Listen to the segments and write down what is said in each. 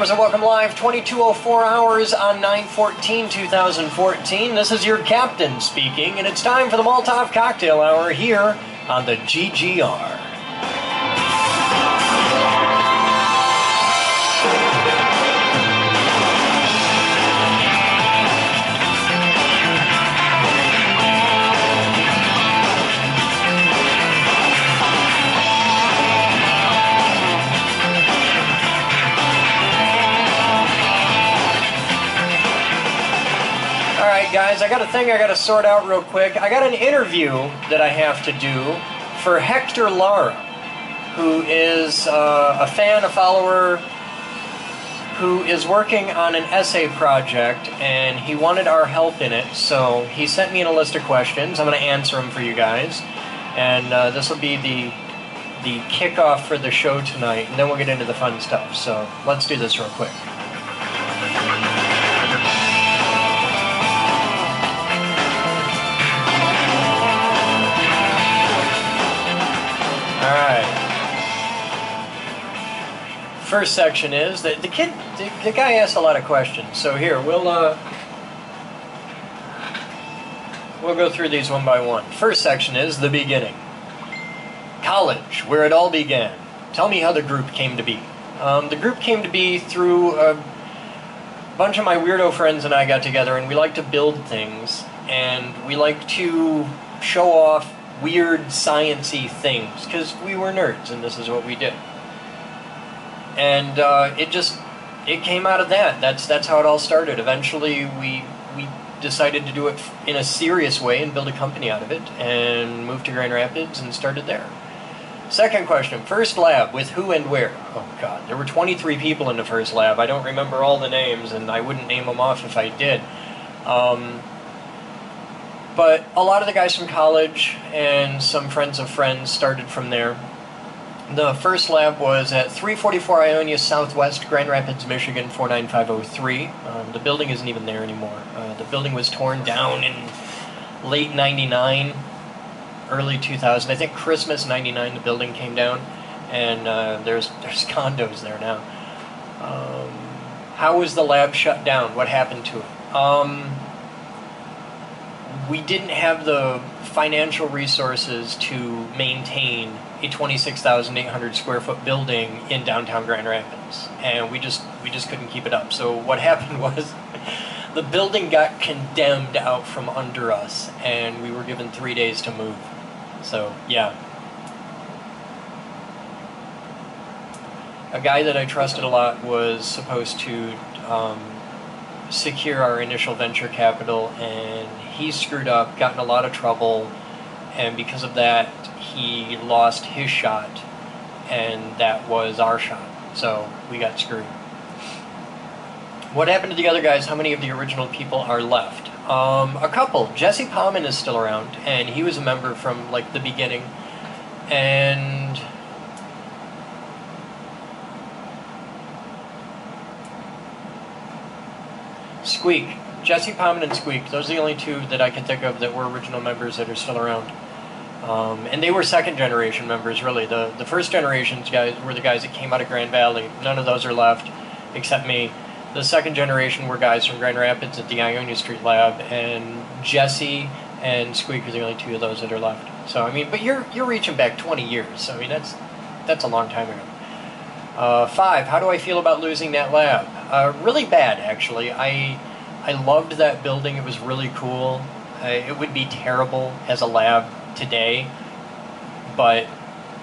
Members, and welcome live 22:04 hours on 9/14/2014. This is your captain speaking, and it's time for the Molotov Cocktail Hour here on the GGR. Guys, I got a thing I got to sort out real quick. I got an interview that I have to do for Hector Lara, who is a fan, a follower, who is working on an essay project, and he wanted our help in it, so he sent me in a list of questions. I'm going to answer them for you guys, and this will be the kickoff for the show tonight, and then we'll get into the fun stuff. So let's do this real quick. Alright. First section is that the guy asked a lot of questions. So here, we'll go through these one by one. First section is the beginning. College, where it all began. Tell me how the group came to be. The group came to be through a bunch of my weirdo friends and I got together, and we like to build things, and we like to show off weird science-y things, because we were nerds and this is what we did. And it came out of that. That's how it all started. Eventually we decided to do it in a serious way and build a company out of it, and moved to Grand Rapids and started there. Second question, first lab, with who and where? Oh god, there were 23 people in the first lab. I don't remember all the names, and I wouldn't name them off if I did. But a lot of the guys from college and some friends of friends started from there. The first lab was at 344 Ionia Southwest, Grand Rapids, Michigan, 49503. The building isn't even there anymore. The building was torn down in late 99, early 2000. I think Christmas 99 the building came down, and there's condos there now. How was the lab shut down? What happened to it? We didn't have the financial resources to maintain a 26,800 square foot building in downtown Grand Rapids, and we just couldn't keep it up. So what happened was the building got condemned out from under us, and we were given 3 days to move. So yeah, a guy that I trusted a lot was supposed to secure our initial venture capital, and he screwed up, got in a lot of trouble, and because of that he lost his shot, and that was our shot, so we got screwed. What happened to the other guys? How many of the original people are left? A couple. Jesse Palman is still around, and he was a member from like the beginning, and Squeak. Jesse Palman and Squeak, those are the only two that I can think of that were original members that are still around. And they were second generation members, really. The first generation's guys were the guys that came out of Grand Valley. None of those are left, except me. The second generation were guys from Grand Rapids at the Ionia Street Lab, and Jesse and Squeak are the only two of those that are left. So, I mean, but you're reaching back 20 years, so I mean, that's a long time ago. 5, how do I feel about losing that lab? Really bad, actually. I loved that building. It was really cool. It would be terrible as a lab today, but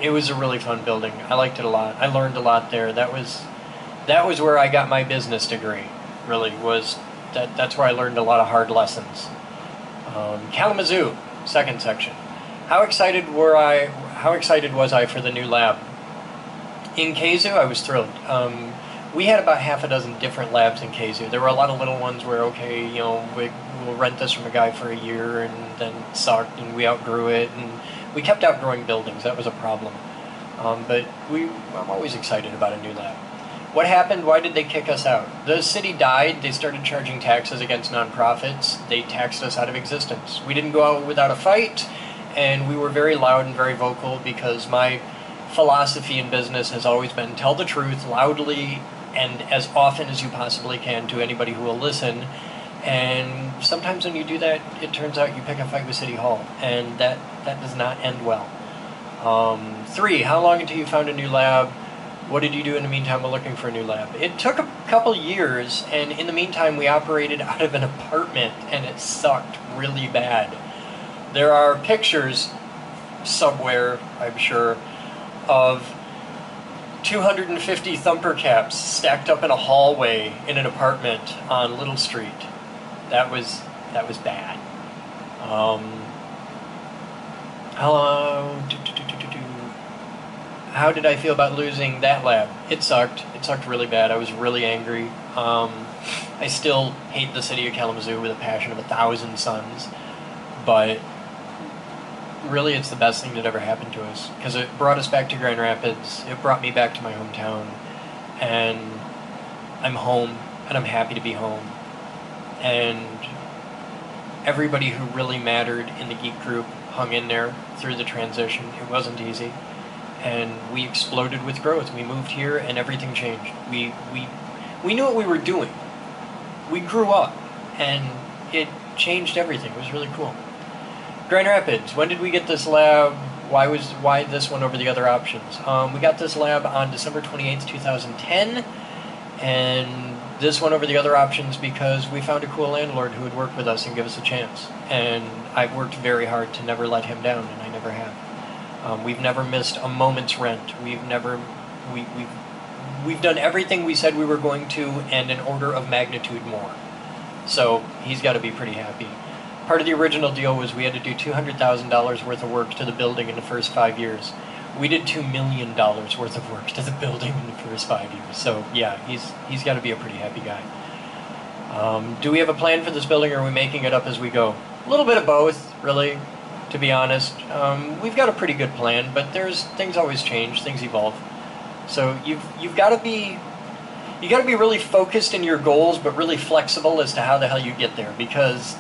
it was a really fun building. I liked it a lot. I learned a lot there. That was where I got my business degree. Really was that's where I learned a lot of hard lessons. Kalamazoo, second section. How excited was I for the new lab? In Kazoo, I was thrilled. We had about half a dozen different labs in Kazoo. There were a lot of little ones where, okay, you know, we'll rent this from a guy for a year, and then it sucked, and we outgrew it, and we kept outgrowing buildings. That was a problem. But I'm always excited about a new lab. What happened? Why did they kick us out? The city died. They started charging taxes against nonprofits. They taxed us out of existence. We didn't go out without a fight, and we were very loud and very vocal, because my philosophy in business has always been tell the truth loudly and as often as you possibly can to anybody who will listen. And sometimes when you do that, it turns out you pick a fight with City Hall, and that does not end well. 3, how long until you found a new lab? What did you do in the meantime while looking for a new lab? It took a couple years, and in the meantime we operated out of an apartment, and it sucked really bad. There are pictures somewhere, I'm sure, of 250 thumper caps stacked up in a hallway in an apartment on Little Street. That was bad. How did I feel about losing that lab? It sucked. It sucked really bad. I was really angry. I still hate the city of Kalamazoo with a passion of 1,000 suns, but really it's the best thing that ever happened to us, because it brought us back to Grand Rapids. It brought me back to my hometown, and I'm home, and I'm happy to be home. And everybody who really mattered in the Geek group hung in there through the transition. It wasn't easy, and we exploded with growth. We moved here, and everything changed. We knew what we were doing. We grew up, and it changed everything. It was really cool. Grand Rapids, when did we get this lab? Why this one over the other options? We got this lab on December 28th, 2010, and this one over the other options because we found a cool landlord who would work with us and give us a chance. And I've worked very hard to never let him down, and I never have. We've never missed a moment's rent. We've done everything we said we were going to, and an order of magnitude more. So he's got to be pretty happy. Part of the original deal was we had to do $200,000 worth of work to the building in the first 5 years. We did $2 million worth of work to the building in the first 5 years. So yeah, he's got to be a pretty happy guy. Do we have a plan for this building, or are we making it up as we go? A little bit of both, really, to be honest. We've got a pretty good plan, but things always change, things evolve. So you've got to be really focused in your goals, but really flexible as to how the hell you get there, because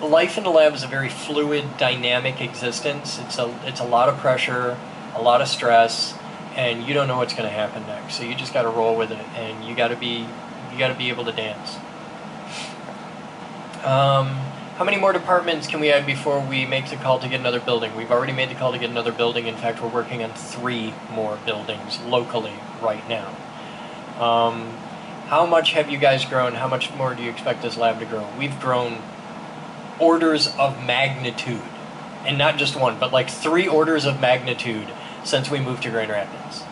life in the lab is a very fluid, dynamic existence. It's a lot of pressure, a lot of stress, and you don't know what's going to happen next. So you just got to roll with it, and you got to be able to dance. How many more departments can we add before we make the call to get another building? We've already made the call to get another building. In fact, we're working on 3 more buildings locally right now. How much have you guys grown? How much more do you expect this lab to grow? We've grown orders of magnitude, and not just one, but like 3 orders of magnitude since we moved to Grand Rapids,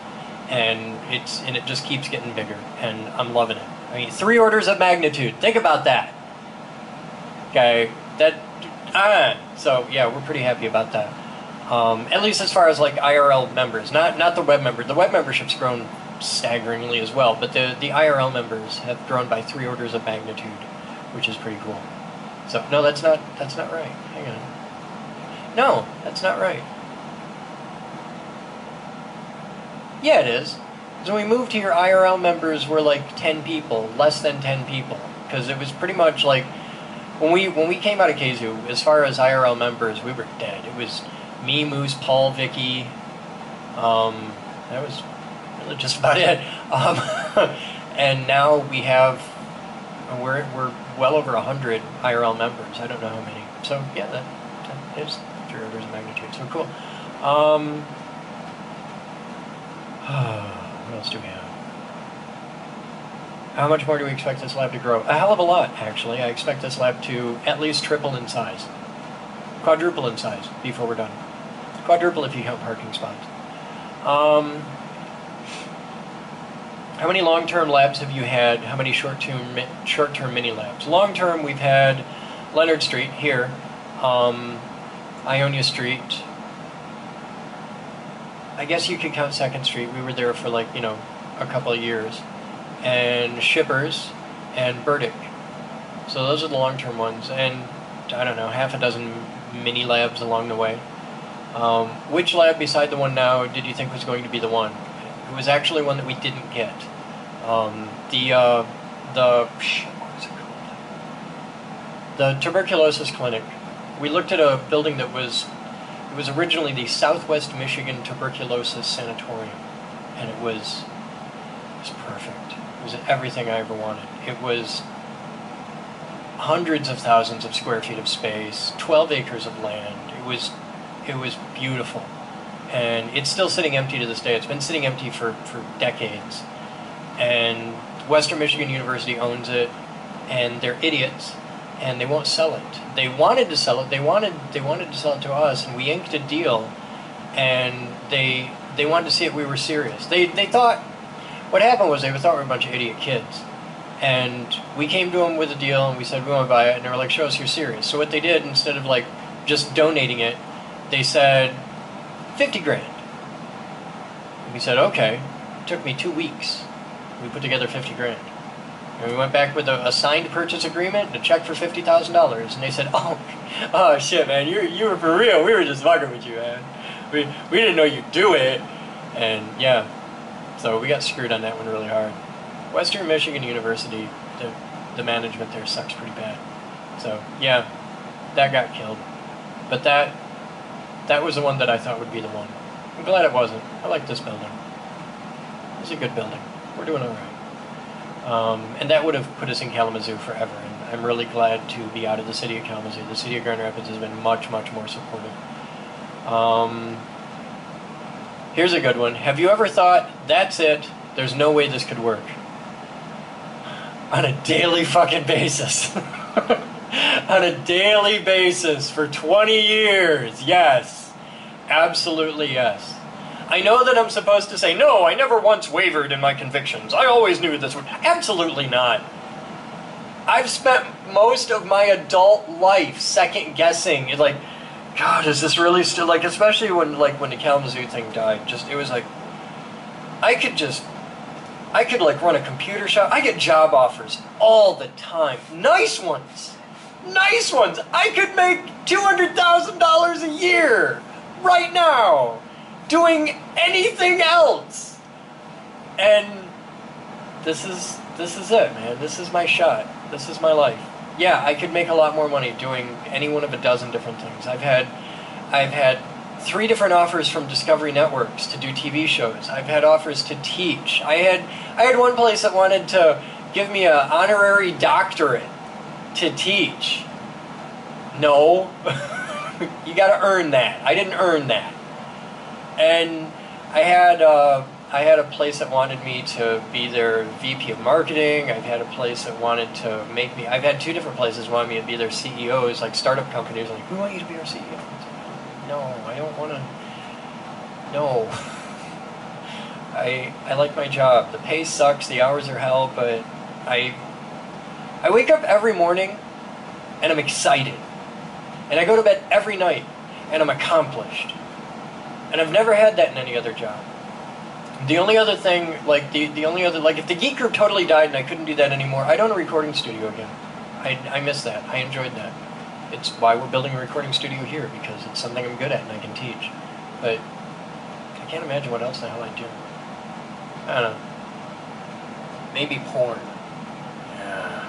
and it just keeps getting bigger, and I'm loving it. I mean, 3 orders of magnitude. Think about that. Okay, so yeah, we're pretty happy about that. At least as far as like IRL members, not the web member. The web membership's grown staggeringly as well, but the IRL members have grown by 3 orders of magnitude, which is pretty cool. So, no, that's not right. Hang on. No, that's not right. Yeah, it is. So when we moved here, IRL members were like 10 people, less than 10 people. Because it was pretty much like, when we came out of Kazoo, as far as IRL members, we were dead. It was me, Moose, Paul, Vicky. That was really just about it. And now we have, we're well over 100 IRL members. I don't know how many. So yeah, that is 3 orders of magnitude. So cool. What else do we have? How much more do we expect this lab to grow? A hell of a lot, actually. I expect this lab to at least triple in size. Quadruple in size before we're done. Quadruple if you count parking spots. How many long-term labs have you had? How many short-term mini labs? Long-term, we've had Leonard Street here, Ionia Street. I guess you could count 2nd Street. We were there for like, a couple of years. And Shippers and Burdick. So those are the long-term ones. And, I don't know, half a dozen mini labs along the way. Which lab beside the one now did you think was going to be the one? It was actually one that we didn't get. What was it called? The tuberculosis clinic. We looked at a building that was originally the Southwest Michigan Tuberculosis Sanatorium, and it was was perfect. It was everything I ever wanted. It was hundreds of thousands of square feet of space, 12 acres of land. It was beautiful. And it's still sitting empty to this day. It's been sitting empty for decades. And Western Michigan University owns it, and they're idiots, and they won't sell it. They wanted to sell it. They wanted to sell it to us, and we inked a deal, and they wanted to see if we were serious. They thought, what happened was they thought we were a bunch of idiot kids. And we came to them with a deal, and we said, we want to buy it, and they were like, show us you're serious. So what they did, instead of like just donating it, they said, 50 grand. And we said, okay. It took me 2 weeks. We put together 50 grand. And we went back with a signed purchase agreement and a check for $50,000. And they said, oh shit, man, you were for real. We were just fucking with you, man. We didn't know you'd do it. And yeah, so we got screwed on that one really hard. Western Michigan University, the management there sucks pretty bad. So yeah, that got killed. But that was the one that I thought would be the one. I'm glad it wasn't. I like this building. It's a good building. We're doing all right. And that would have put us in Kalamazoo forever. And I'm really glad to be out of the city of Kalamazoo. The city of Grand Rapids has been much, much more supportive. Here's a good one. Have you ever thought, that's it, there's no way this could work? On a daily fucking basis. On a daily basis for 20 years. Yes. Absolutely yes. I know that I'm supposed to say, no, I never once wavered in my convictions. I always knew this would... Absolutely not. I've spent most of my adult life second-guessing. Like, God, is this really still... Like, especially when the Kalamazoo thing died. Just, it was like... I could run a computer shop. I get job offers all the time. Nice ones. Nice ones. I could make $200,000 a year right now doing anything else. And this is it, man. This is my shot. This is my life. Yeah, I could make a lot more money doing any one of a dozen different things. I've had 3 different offers from Discovery Networks to do TV shows. I've had offers to teach. I had one place that wanted to give me an honorary doctorate to teach. No. You gotta earn that. I didn't earn that. And I had a place that wanted me to be their VP of marketing. I've had a place that wanted to make me... I've had 2 different places wanted me to be their CEOs, like startup companies. Like, we want you to be our CEO. No, I don't want to... No. I like my job. The pay sucks, the hours are hell, but I wake up every morning and I'm excited. And I go to bed every night and I'm accomplished. And I've never had that in any other job. The only other thing, like, the only other... Like, if the Geek group totally died and I couldn't do that anymore, I'd own a recording studio again. I miss that. I enjoyed that. It's why we're building a recording studio here, because it's something I'm good at and I can teach. But I can't imagine what else the hell I'd do. I don't know. Maybe porn. Yeah.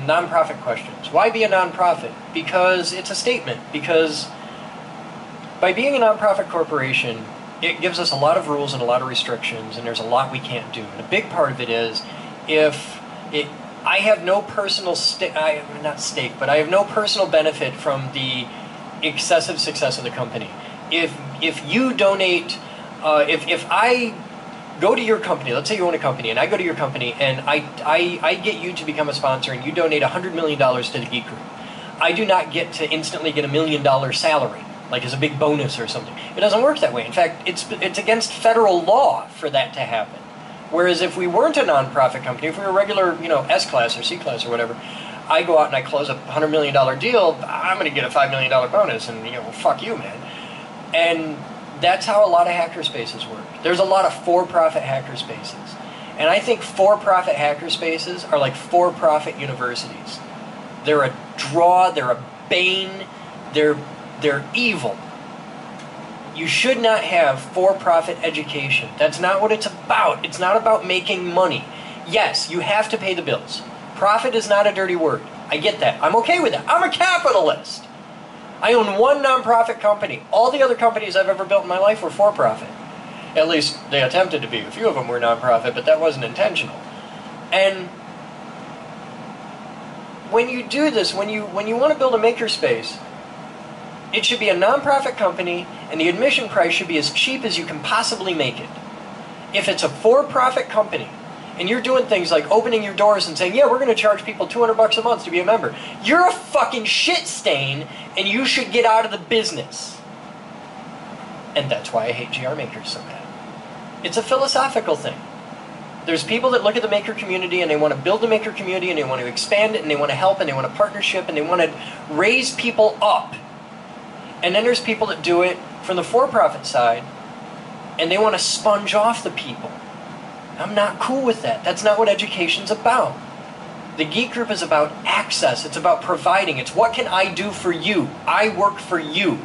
Non-profit questions. Why be a non-profit? Because it's a statement. Because by being a non-profit corporation, it gives us a lot of rules and a lot of restrictions, and there's a lot we can't do. And a big part of it is, I have no personal I have no personal benefit from the excessive success of the company. If you donate, if I go to your company, let's say you own a company, and I go to your company, and I get you to become a sponsor, and you donate $100 million to the Geek Group, I do not get to instantly get $1 million salary, like as a big bonus or something. It doesn't work that way. In fact, it's against federal law for that to happen. Whereas if we weren't a non-profit company, if we were a regular, S-class or C-class or whatever, I go out and I close a $100 million deal, I'm going to get a $5 million bonus, and, fuck you, man. And that's how a lot of hackerspaces work. There's a lot of for-profit hackerspaces. And I think for-profit hackerspaces are like for-profit universities. They're a draw, they're a bane, they're evil. You should not have for-profit education. That's not what it's about. It's not about making money. Yes, you have to pay the bills. Profit is not a dirty word. I get that. I'm okay with that. I'm a capitalist. I own one nonprofit company. All the other companies I've ever built in my life were for-profit. At least they attempted to be. A few of them were nonprofit, but that wasn't intentional. And when you do this, when you want to build a makerspace, it should be a nonprofit company, and the admission price should be as cheap as you can possibly make it. If it's a for-profit company, and you're doing things like opening your doors and saying, yeah, we're going to charge people $200 a month to be a member, you're a fucking shit stain, and you should get out of the business. And that's why I hate GR makers so bad. It's a philosophical thing. There's people that look at the maker community and they want to build the maker community and they want to expand it and they want to help and they want a partnership and they want to raise people up. And then there's people that do it from the for-profit side and they want to sponge off the people. I'm not cool with that. That's not what education's about. The Geek Group is about access. It's about providing. It's what can I do for you? I work for you.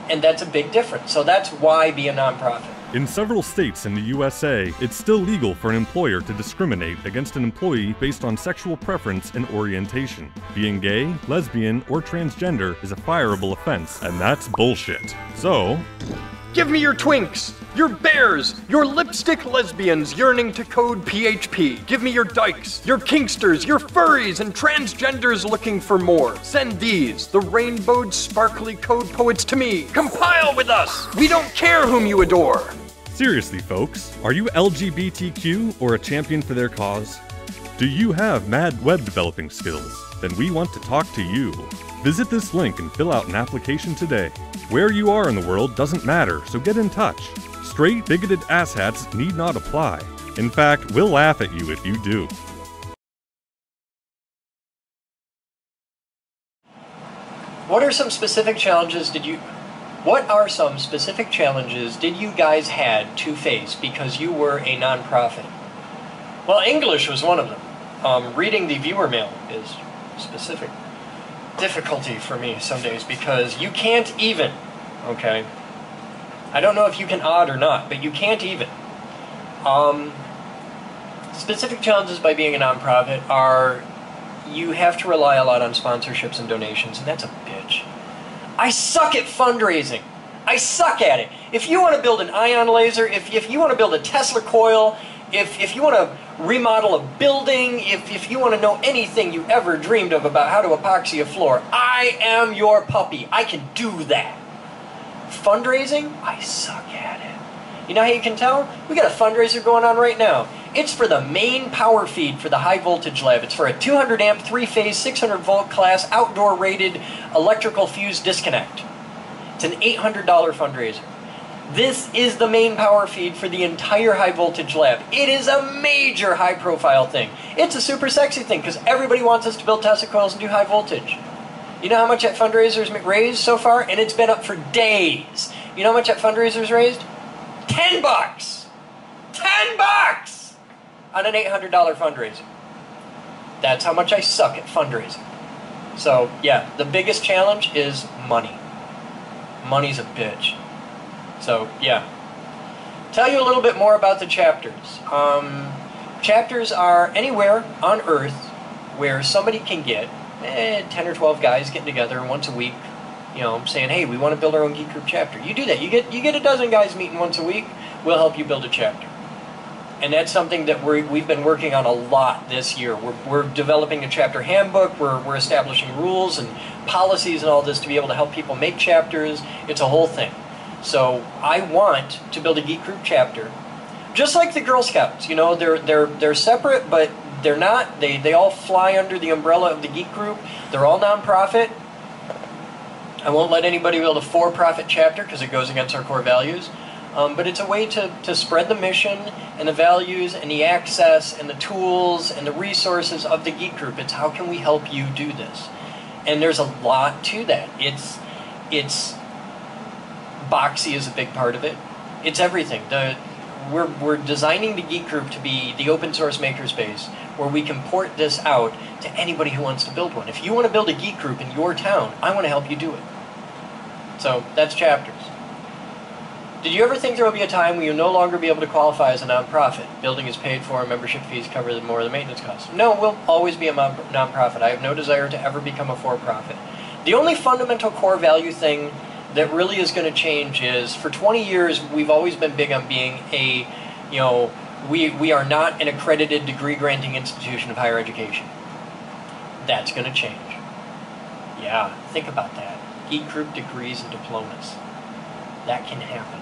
And that's a big difference. So that's why be a nonprofit. In several states in the USA, it's still legal for an employer to discriminate against an employee based on sexual preference and orientation. Being gay, lesbian, or transgender is a fireable offense, and that's bullshit. So, give me your twinks, your bears, your lipstick lesbians yearning to code PHP. Give me your dykes, your kinksters, your furries, and transgenders looking for more. Send these, the rainbowed sparkly code poets, to me. Compile with us. We don't care whom you adore. Seriously, folks, are you LGBTQ or a champion for their cause? Do you have mad web developing skills? Then we want to talk to you. Visit this link and fill out an application today. Where you are in the world doesn't matter, so get in touch. Straight, bigoted asshats need not apply. In fact, we'll laugh at you if you do. What are some specific challenges did you guys had to face because you were a nonprofit? Well, English was one of them. Reading the viewer mail is specific difficulty for me some days because you can't even, okay? I don't know if you can odd or not, but you can't even. Specific challenges by being a nonprofit are you have to rely a lot on sponsorships and donations, and that's a bitch. I suck at fundraising. I suck at it. If you want to build an ion laser, if you want to build a Tesla coil, if you want to remodel a building, if you want to know anything you ever dreamed of about how to epoxy a floor, I am your puppy. I can do that. Fundraising, I suck at it. You know how you can tell? We got a fundraiser going on right now. It's for the main power feed for the high voltage lab. It's for a 200 amp, 3-phase, 600 volt class, outdoor rated electrical fuse disconnect. It's an $800 fundraiser. This is the main power feed for the entire high voltage lab. It is a major high profile thing. It's a super sexy thing because everybody wants us to build Tesla coils and do high voltage. You know how much that fundraiser's raised so far? And it's been up for days. You know how much that fundraiser's raised? $10! $10! On an $800 fundraiser. That's how much I suck at fundraising. So, yeah, the biggest challenge is money. Money's a bitch. So, yeah. Tell you a little bit more about the chapters. Chapters are anywhere on Earth where somebody can get 10 or 12 guys getting together once a week, you know, saying, hey, we want to build our own Geek Group chapter. You do that. You get a dozen guys meeting once a week. We'll help you build a chapter. And that's something that we've been working on a lot this year. We're developing a chapter handbook. We're establishing rules and policies and all this to be able to help people make chapters. It's a whole thing. So I want to build a Geek Group chapter, just like the Girl Scouts. You know, they're separate, but they're not. They all fly under the umbrella of the Geek Group. They're all nonprofit. I won't let anybody build a for-profit chapter because it goes against our core values. But it's a way to spread the mission and the values and the access and the tools and the resources of the Geek Group. It's how can we help you do this? And there's a lot to that. It's Boxy is a big part of it. It's everything. We're designing the Geek Group to be the open source makerspace where we can port this out to anybody who wants to build one. If you want to build a Geek Group in your town, I want to help you do it. So that's chapters. Did you ever think there will be a time when you'll no longer be able to qualify as a nonprofit? Building is paid for, membership fees cover more of the maintenance costs. No, we'll always be a nonprofit. I have no desire to ever become a for-profit. The only fundamental core value thing that really is going to change is, for 20 years, we've always been big on being a, we are not an accredited degree-granting institution of higher education. That's going to change. Yeah, think about that. Geek group degrees and diplomas. That can happen.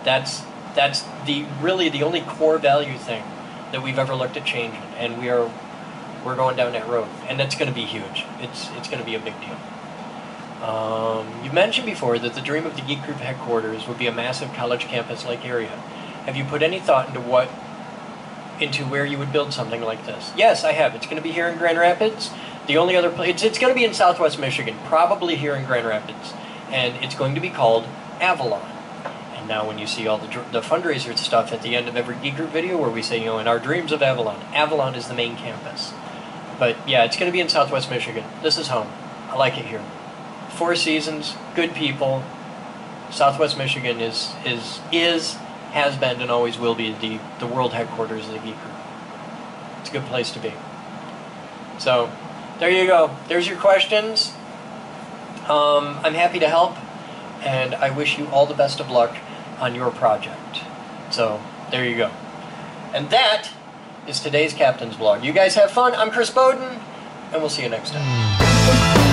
That's really the only core value thing that we've ever looked at changing, and we're going down that road, and that's going to be huge. It's going to be a big deal. You mentioned before that the dream of the Geek Group headquarters would be a massive college campus-like area. Have you put any thought into where you would build something like this? Yes, I have. It's going to be here in Grand Rapids. The only other place, it's going to be in Southwest Michigan, probably here in Grand Rapids, and it's going to be called Avalon. And now when you see all the fundraiser stuff at the end of every Geek Group video where we say, in our dreams of Avalon, Avalon is the main campus. But yeah, it's going to be in Southwest Michigan. This is home. I like it here. 4 seasons, good people. Southwest Michigan has been, and always will be the world headquarters of the Geek Group. It's a good place to be. So, there you go. There's your questions. I'm happy to help, and I wish you all the best of luck on your project. So, there you go. And that is today's Captain's Blog. You guys have fun. I'm Chris Boden, and we'll see you next time.